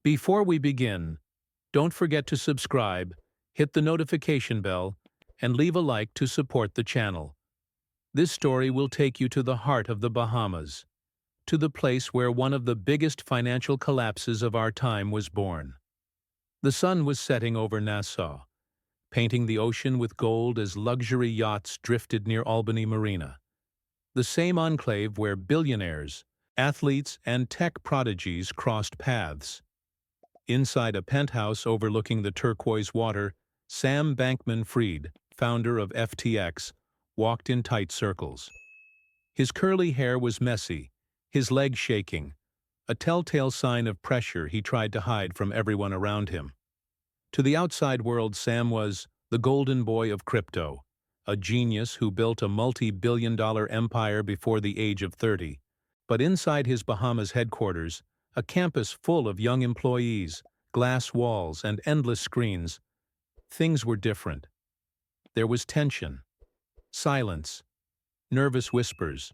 Before we begin, don't forget to subscribe, hit the notification bell, and leave a like to support the channel. This story will take you to the heart of the Bahamas, to the place where one of the biggest financial collapses of our time was born. The sun was setting over Nassau, painting the ocean with gold as luxury yachts drifted near Albany Marina, the same enclave where billionaires, athletes, and tech prodigies crossed paths. Inside a penthouse overlooking the turquoise water, Sam Bankman-Fried, founder of FTX, walked in tight circles. His curly hair was messy, his legs shaking, a telltale sign of pressure he tried to hide from everyone around him. To the outside world, Sam was the golden boy of crypto, a genius who built a multi-billion-dollar empire before the age of 30. But inside his Bahamas headquarters, a campus full of young employees, glass walls, and endless screens, things were different. There was tension, silence, nervous whispers.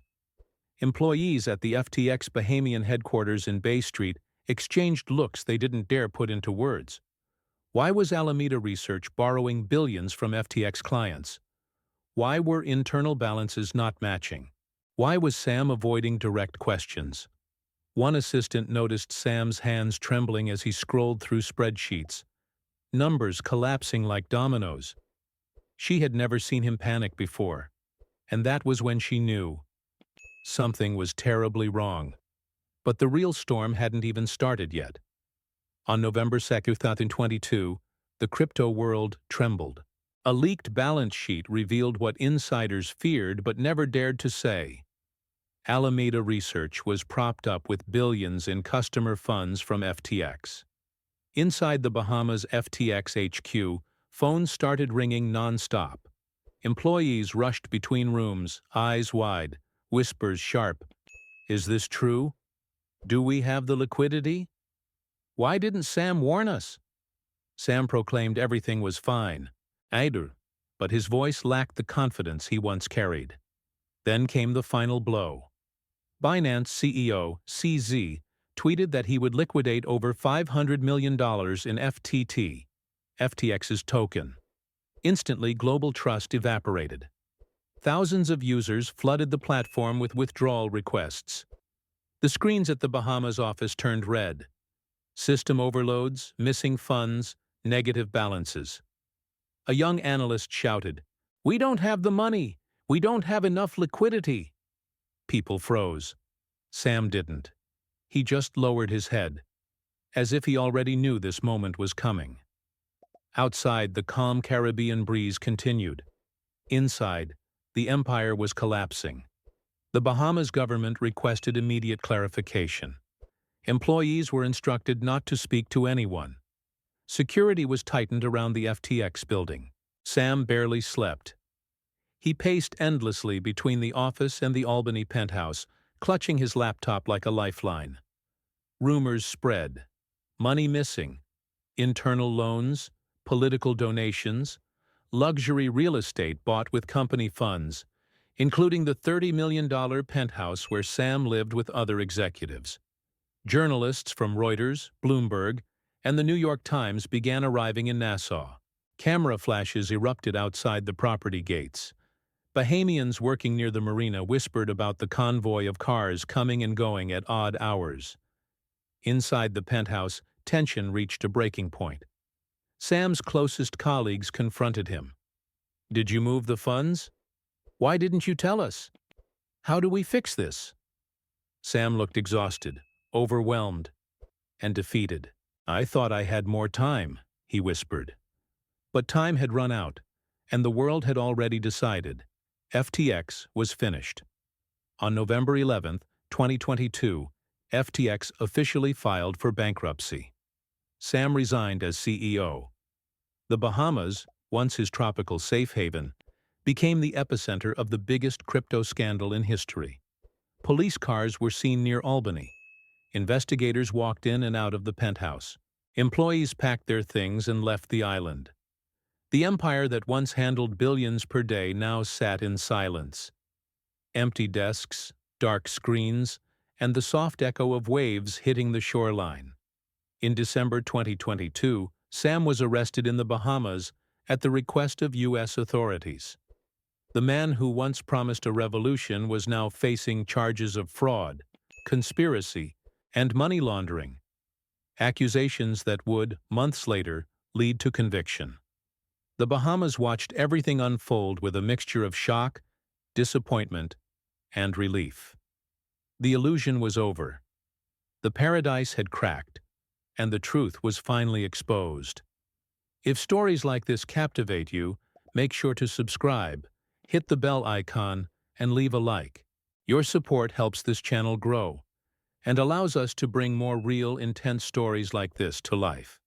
Employees at the FTX Bahamian headquarters in Bay Street exchanged looks they didn't dare put into words. Why was Alameda Research borrowing billions from FTX clients? Why were internal balances not matching? Why was Sam avoiding direct questions? One assistant noticed Sam's hands trembling as he scrolled through spreadsheets, numbers collapsing like dominoes. She had never seen him panic before, and that was when she knew something was terribly wrong. But the real storm hadn't even started yet. On November 2, 2022, the crypto world trembled. A leaked balance sheet revealed what insiders feared but never dared to say. Alameda Research was propped up with billions in customer funds from FTX. Inside the Bahamas FTX HQ, phones started ringing non-stop. Employees rushed between rooms, eyes wide, whispers sharp. Is this true? Do we have the liquidity? Why didn't Sam warn us? Sam proclaimed everything was fine. Either, but his voice lacked the confidence he once carried. Then came the final blow. Binance CEO CZ tweeted that he would liquidate over $500 million in FTX's token. Instantly, global trust evaporated. Thousands of users flooded the platform with withdrawal requests. The screens at the Bahamas office turned red. System overloads, missing funds, negative balances. A young analyst shouted, "We don't have the money! We don't have enough liquidity!" People froze. Sam didn't. He just lowered his head, as if he already knew this moment was coming. Outside, the calm Caribbean breeze continued. Inside, the empire was collapsing. The Bahamas government requested immediate clarification. Employees were instructed not to speak to anyone. Security was tightened around the FTX building. Sam barely slept. He paced endlessly between the office and the Albany penthouse, clutching his laptop like a lifeline. Rumors spread. Money missing. Internal loans, political donations, luxury real estate bought with company funds, including the $30 million penthouse where Sam lived with other executives. Journalists from Reuters, Bloomberg, and the New York Times began arriving in Nassau. Camera flashes erupted outside the property gates. Bahamians working near the marina whispered about the convoy of cars coming and going at odd hours. Inside the penthouse, tension reached a breaking point. Sam's closest colleagues confronted him. "Did you move the funds? Why didn't you tell us? How do we fix this?" Sam looked exhausted, overwhelmed, and defeated. "I thought I had more time," he whispered. But time had run out, and the world had already decided. FTX was finished. On November 11, 2022, FTX officially filed for bankruptcy. Sam resigned as CEO. The Bahamas, once his tropical safe haven, became the epicenter of the biggest crypto scandal in history. Police cars were seen near Albany. Investigators walked in and out of the penthouse. Employees packed their things and left the island. The empire that once handled billions per day now sat in silence. Empty desks, dark screens, and the soft echo of waves hitting the shoreline. In December 2022, Sam was arrested in the Bahamas at the request of U.S. authorities. The man who once promised a revolution was now facing charges of fraud, conspiracy, and money laundering, accusations that would, months later, lead to conviction. The Bahamas watched everything unfold with a mixture of shock, disappointment, and relief. The illusion was over. The paradise had cracked, and the truth was finally exposed. If stories like this captivate you, make sure to subscribe, hit the bell icon, and leave a like. Your support helps this channel grow and allows us to bring more real, intense stories like this to life.